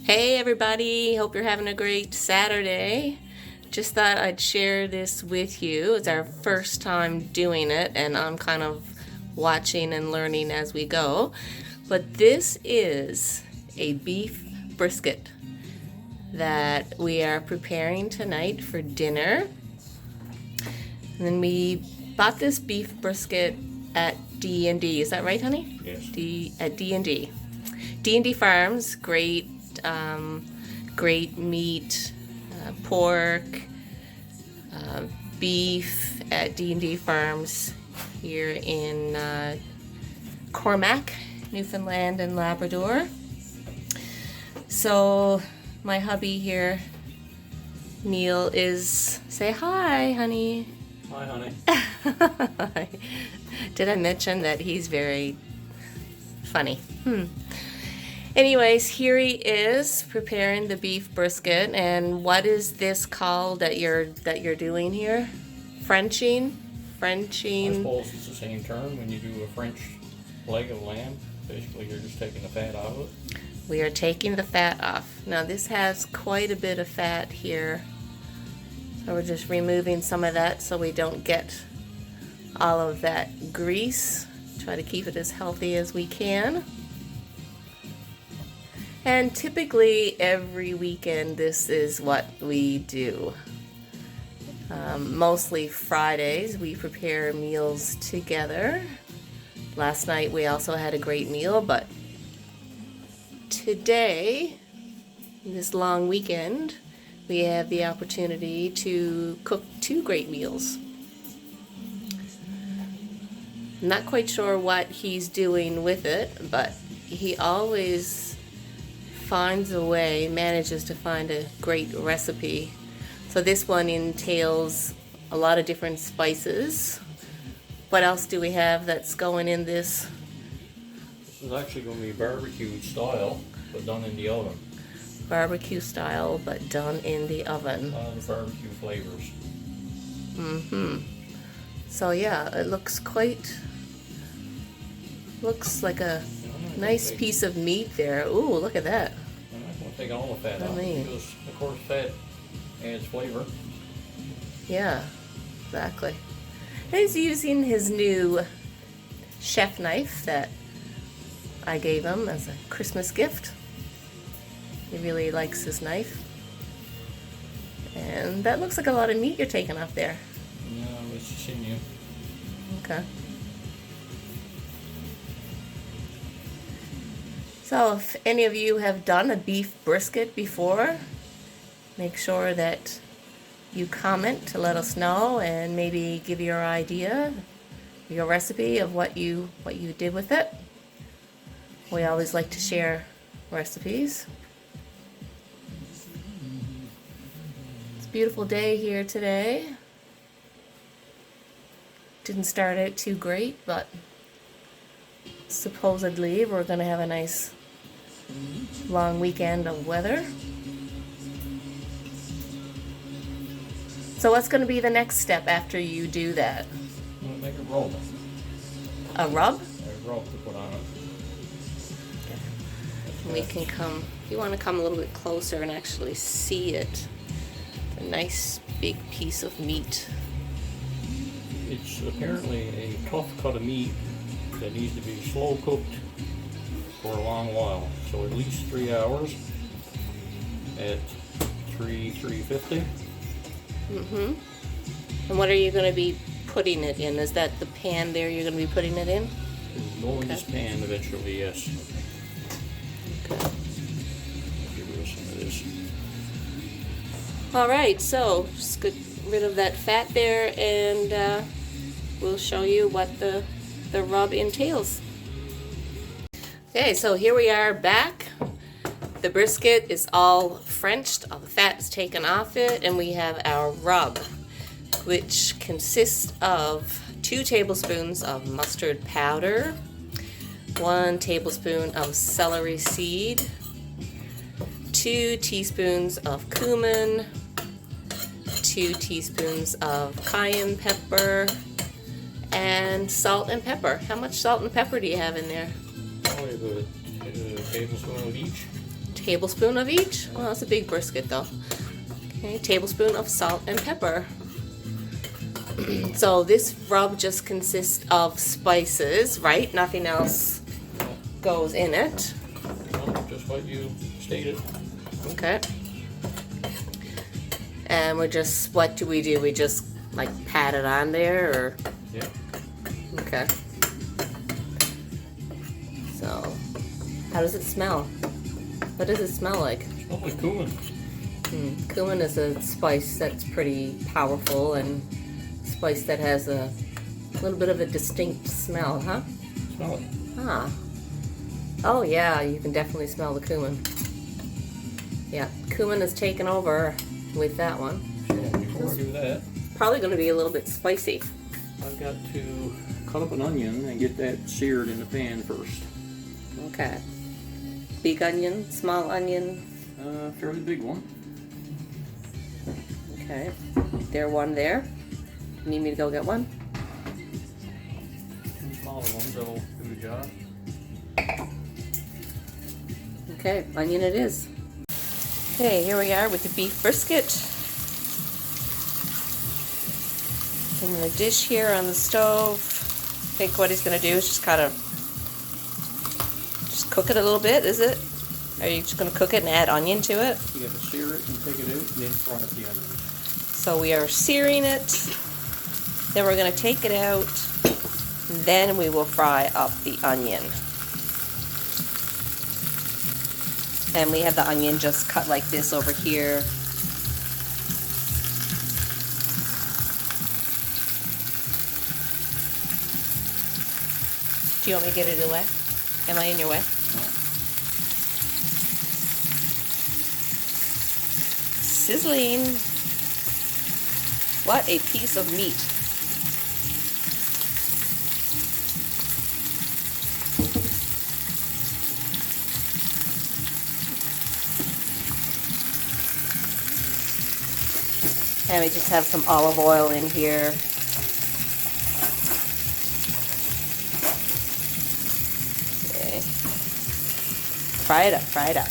Hey everybody, hope you're having a great Saturday. Just thought I'd share this with you. It's our first time doing it and I'm kind of watching and learning as we go. But this is a beef brisket that we are preparing tonight for dinner. And then we bought this beef brisket at D&D. Is that right, honey? Yes. At D&D. D&D Farms, great meat, pork, beef at D&D Farms here in Cormac, Newfoundland and Labrador. So my hubby here, Neil, say hi, honey. Hi, honey. Did I mention that he's very funny? Anyways, here he is preparing the beef brisket. And what is this called that you're doing here? Frenching? I suppose it's the same term when you do a French leg of lamb. Basically, you're just taking the fat out of it. We are taking the fat off. Now this has quite a bit of fat here. So we're just removing some of that so we don't get all of that grease. Try to keep it as healthy as we can. And typically every weekend this is what we do. Mostly Fridays we prepare meals together. Last night we also had a great meal, but today, this long weekend, we have the opportunity to cook 2 great meals. I'm not quite sure what he's doing with it, but he always manages to find a great recipe. So this one entails a lot of different spices. What else do we have that's going in this? This is actually going to be barbecue style, but done in the oven. Barbecue style, but done in the oven. The barbecue flavors. So yeah, it looks like a nice piece of meat there. Ooh, look at that. I'm not going to take all the fat out because, of course, fat adds flavor. Yeah, exactly. And he's using his new chef knife that I gave him as a Christmas gift. He really likes his knife. And that looks like a lot of meat you're taking off there. No, it's just in you. Okay. So if any of you have done a beef brisket before, make sure that you comment to let us know and maybe give your idea, your recipe of what you did with it. We always like to share recipes. It's a beautiful day here today. Didn't start out too great, but supposedly we're going to have a nice long weekend of weather. So what's going to be the next step after you do that? I'm going to make a rub. A rub? A rub to put on it. We can come, if you want to come a little bit closer and actually see it. A nice big piece of meat. It's apparently a tough cut of meat that needs to be slow cooked for a long while. So at least 3 hours at 350. And what are you going to be putting it in? Is that the pan there you're going to be putting it in? It'll go in this pan eventually, yes. Okay. Get rid of some of this. Alright, so just get rid of that fat there and we'll show you what the rub entails. Okay, so here we are back. The brisket is all Frenched, all the fat is taken off it, and we have our rub, which consists of 2 tablespoons of mustard powder, 1 tablespoon of celery seed, 2 teaspoons of cumin, 2 teaspoons of cayenne pepper, and salt and pepper. How much salt and pepper do you have in there? Probably a tablespoon of each. tablespoon of each. Well, that's a big brisket though. Okay, tablespoon of salt and pepper. So this rub just consists of spices, right? Nothing else goes in it. No, just what you stated. Okay. And we're just, what do? We just like pat it on there, or? Yeah. Okay. So, how does it smell? What does it smell like? It smells like cumin. Cumin is a spice that's pretty powerful, and spice that has a little bit of a distinct smell, huh? Smell it. Ah. Oh yeah, you can definitely smell the cumin. Yeah, cumin is taken over with that one. So before I do that, Probably going to be a little bit spicy. I've got to cut up an onion and get that seared in the pan first. Okay. Big onion, small onion. Fairly big one. Okay. There, one there. Need me to go get one? 2 smaller ones that'll do the job. Okay, onion it is. Okay, here we are with the beef brisket. In the dish here on the stove. I think what he's going to do is just kind of just cook it a little bit, is it? Are you just going to cook it and add onion to it? You got to sear it and take it out and then fry up the onions. So we are searing it, then we're going to take it out, and then we will fry up the onion. And we have the onion just cut like this over here. Do you want me to get it away? Am I in your way? No. Sizzling. What a piece of meat. And we just have some olive oil in here. Okay. Fry it up, fry it up.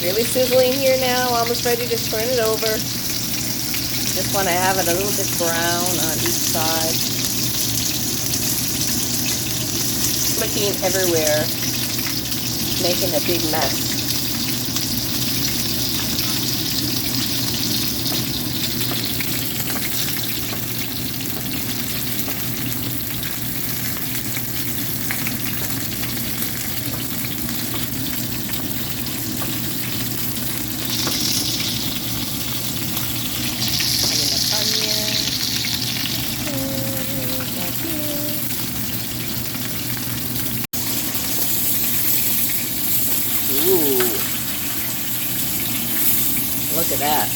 Really sizzling here now, almost ready to turn it over. Just want to have it a little bit brown on each side. Flicking everywhere, making a big mess. Ooh, look at that.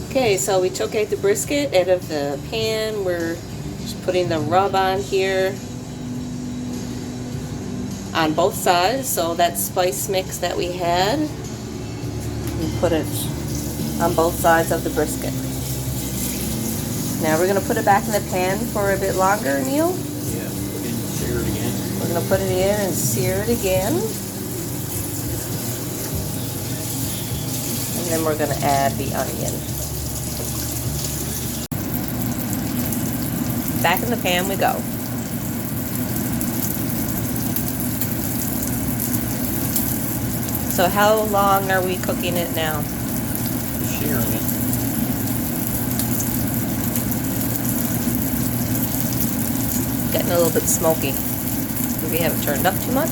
Okay, so we took out the brisket out of the pan. We're just putting the rub on here on both sides. So that spice mix that we had, we put it on both sides of the brisket. Now we're going to put it back in the pan for a bit longer, Neil. Yeah, put it in and sear it again. We're going to put it in and sear it again. And then we're going to add the onion. Back in the pan we go. So how long are we cooking it now? Searing it. Getting a little bit smoky. Maybe have it turned up too much?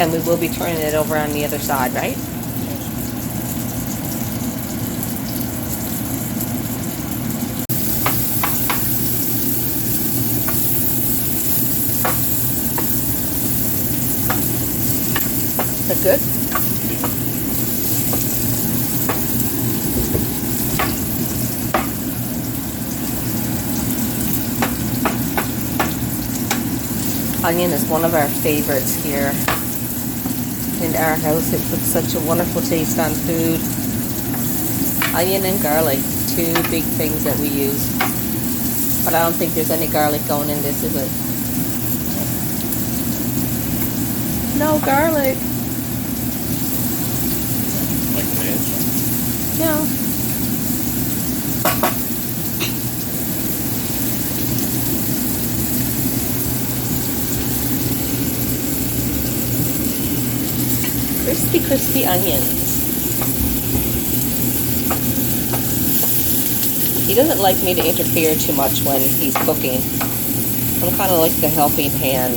And we will be turning it over on the other side, right? Is that good? Onion is one of our favorites here in our house. It puts such a wonderful taste on food. Onion and garlic, two big things that we use. But I don't think there's any garlic going in this, is it? No garlic. Like to add some? No. Crispy, crispy onions. He doesn't like me to interfere too much when he's cooking. I'm kind of like the helping hand.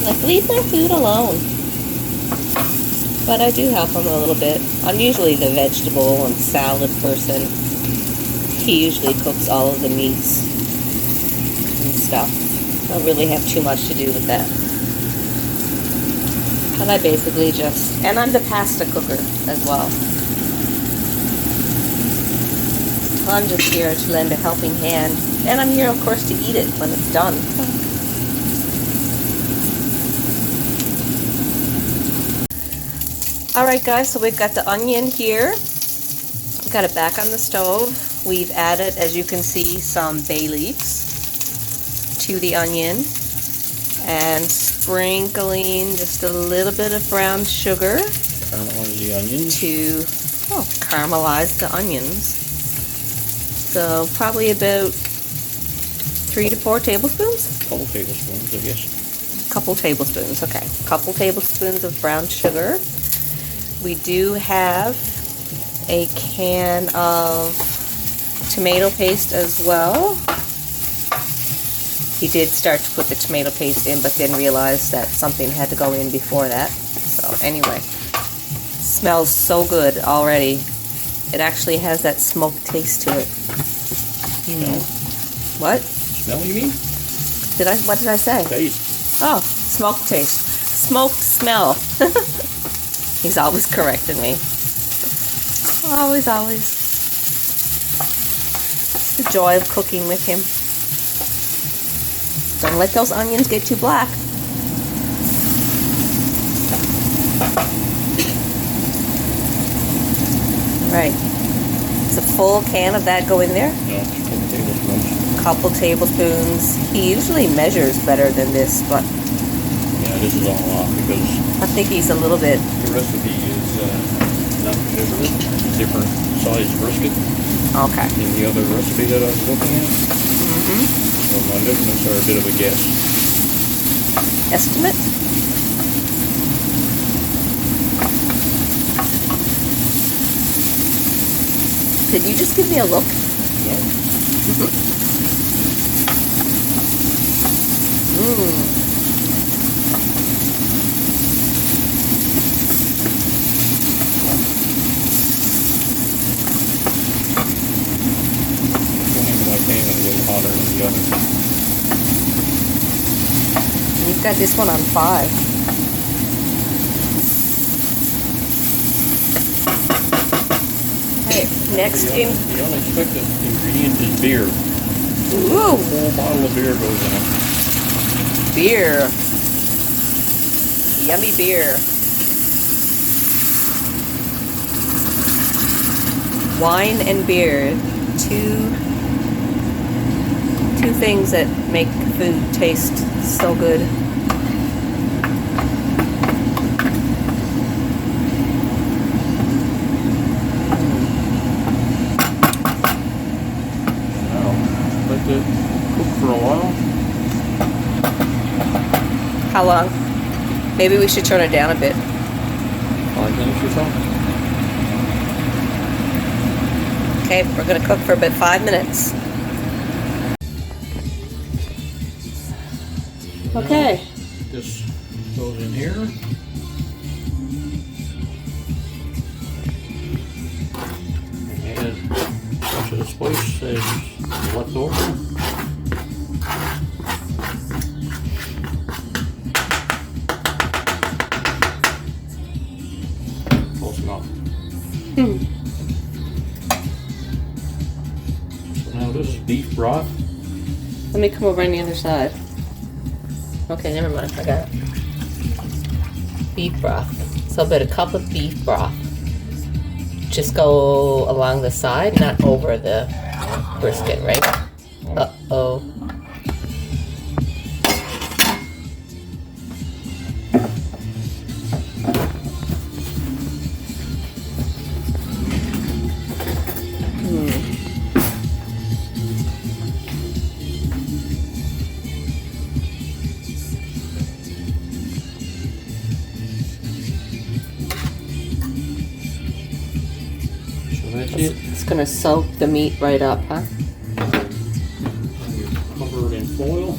Like, leave my food alone. But I do help him a little bit. I'm usually the vegetable and salad person. He usually cooks all of the meats and stuff. I don't really have too much to do with that. And I basically just, and I'm the pasta cooker as well. I'm just here to lend a helping hand. And I'm here, of course, to eat it when it's done. Alright guys, so we've got the onion here. We've got it back on the stove. We've added, as you can see, some bay leaves to the onion. And sprinkling just a little bit of brown sugar. Caramelize the onions. To caramelize the onions. So probably about 3 to 4 tablespoons? A couple tablespoons, I guess. Couple tablespoons, okay. Couple tablespoons of brown sugar. We do have a can of tomato paste as well. He did start to put the tomato paste in, but then realized that something had to go in before that. So anyway, smells so good already. It actually has that smoked taste to it. Smell? What? Smell, you mean? What did I say? Taste. Oh, smoked taste. Smoked smell. He's always correcting me. Always, always. It's the joy of cooking with him. Don't let those onions get too black. Right. It's a full can of that go in there? No, a couple tablespoons. Couple tablespoons. He usually measures better than this, but Yeah, this is all off because I think he's a little bit. the recipe is not measured. It's a different size brisket Okay. than the other recipe that I was looking at. So my measurements are a bit of a guess. Estimate? Did you just give me a look? No? One end of my pan is a little hotter than the other. You've got this one on 5. Okay, next The unexpected ingredient is beer. Ooh, A whole bottle of beer goes in it. beer. Yummy beer. Wine and beer. Two things that make food taste so good. Let it cook for a while. How long? Maybe we should turn it down a bit. 5 minutes or so. Okay, we're going to cook for about 5 minutes. Okay. This goes in here. And add a bunch of the spice as left over. Close enough. So now this is beef broth. Let me come over on the other side. Okay, never mind. I got it. Beef broth. So about a cup of beef broth. Just go along the side, not over the brisket, right? Uh-oh. That's it. It's gonna soak the meat right up, huh? You cover it in foil.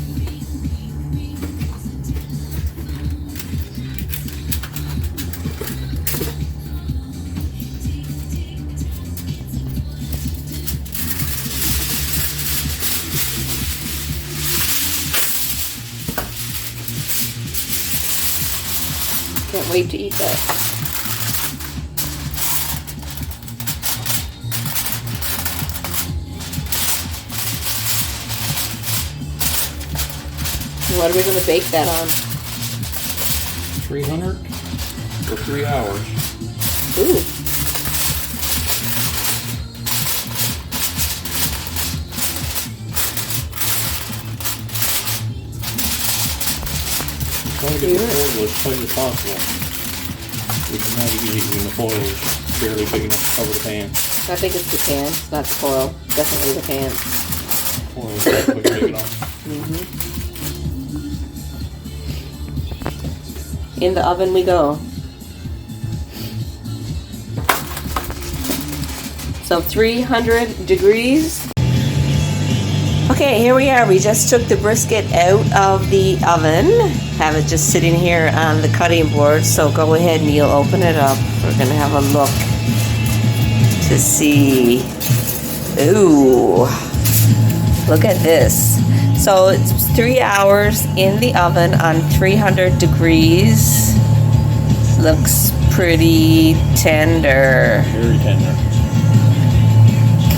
Can't wait to eat that. What are we going to bake that on? 300 for 3 hours. Ooh. Try to get the foil as tight as possible. Which is not easy when the foil is barely big enough to cover the pan. I think it's the pan, not the foil. Definitely the pan. Foil is definitely big enough. In the oven we go. So 300 degrees. Okay, here we are. We just took the brisket out of the oven. Have it just sitting here on the cutting board. So go ahead and you'll open it up. We're gonna have a look to see. Ooh, look at this. So it's 3 hours in the oven on 300 degrees. Looks pretty tender. Very tender.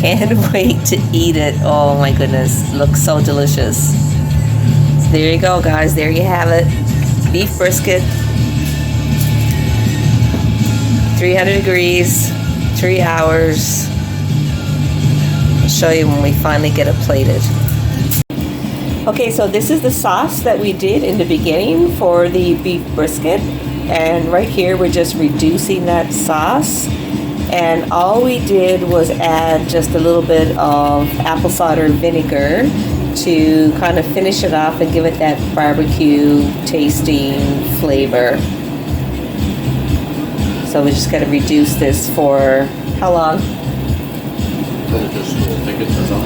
Can't wait to eat it. Oh my goodness, looks so delicious. So there you go, guys. There you have it. Beef brisket. 300 degrees, 3 hours. I'll show you when we finally get it plated. Okay, so this is the sauce that we did in the beginning for the beef brisket. And right here, we're just reducing that sauce. And all we did was add just a little bit of apple cider vinegar to kind of finish it off and give it that barbecue tasting flavor. So we just got to reduce this for how long? Until it just thickens on.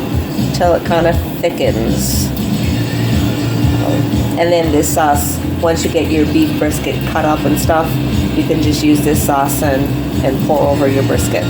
Till it kind of thickens. And then this sauce, once you get your beef brisket cut up and stuff, you can just use this sauce and pour over your brisket.